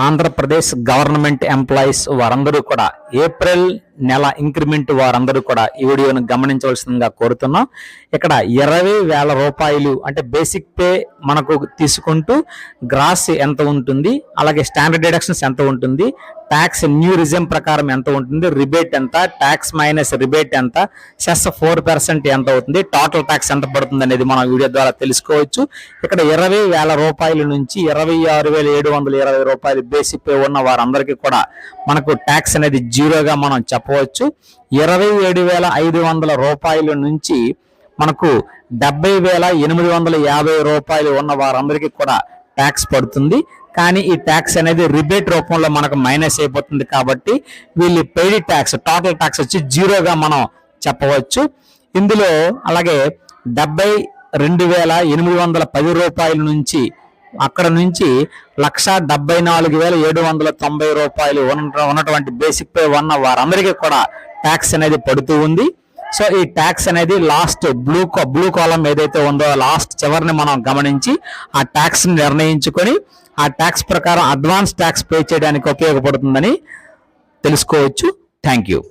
Andhra Pradesh government employees వారందరూ కూడా April నెల ఇంక్రిమెంట్ వారందరూ కూడా ఈ వీడియోను గమనించవలసిందిగా కోరుతున్నాం. ఇక్కడ 20,000 రూపాయలు అంటే బేసిక్ పే మనకు తీసుకుంటూ గ్రాస్ ఎంత ఉంటుంది, అలాగే స్టాండర్డ్ డిడక్షన్స్ ఎంత ఉంటుంది, ట్యాక్స్ న్యూ రిజమ్ ప్రకారం ఎంత ఉంటుంది, రిబేట్ ఎంత, ట్యాక్స్ మైనస్ రిబేట్ ఎంత, సెస్ 4% ఎంత అవుతుంది, టోటల్ ట్యాక్స్ ఎంత పడుతుంది అనేది మనం వీడియో ద్వారా తెలుసుకోవచ్చు. ఇక్కడ 20,000 రూపాయల నుంచి 26,720 రూపాయలు బేసిక్ పే ఉన్న వారందరికీ కూడా మనకు ట్యాక్స్ అనేది జీరోగా మనం చెప్పవచ్చు. 27,500 రూపాయల నుంచి మనకు 70,850 రూపాయలు ఉన్న వారందరికీ కూడా ట్యాక్స్ పడుతుంది. కానీ ఈ ట్యాక్స్ అనేది రిబేట్ రూపంలో మనకు మైనస్ అయిపోతుంది కాబట్టి వీళ్ళు పెయిడ్ ట్యాక్స్ టోటల్ ట్యాక్స్ వచ్చి జీరోగా మనం చెప్పవచ్చు. ఇందులో అలాగే 72,810 రూపాయల నుంచి అక్కడ నుంచి 1,74,790 రూపాయలు ఉన్నటువంటి బేసిక్ పే ఉన్న వారందరికీ కూడా ట్యాక్స్ అనేది పడుతూ ఉంది. సో ఈ ట్యాక్స్ అనేది లాస్ట్ బ్లూ కాలం ఏదైతే ఉందో లాస్ట్ చివరిని మనం గమనించి ఆ ట్యాక్స్ ని నిర్ణయించుకొని ఆ ట్యాక్స్ ప్రకారం అడ్వాన్స్ ట్యాక్స్ పే చేయడానికి ఉపయోగపడుతుందని తెలుసుకోవచ్చు. Thank you.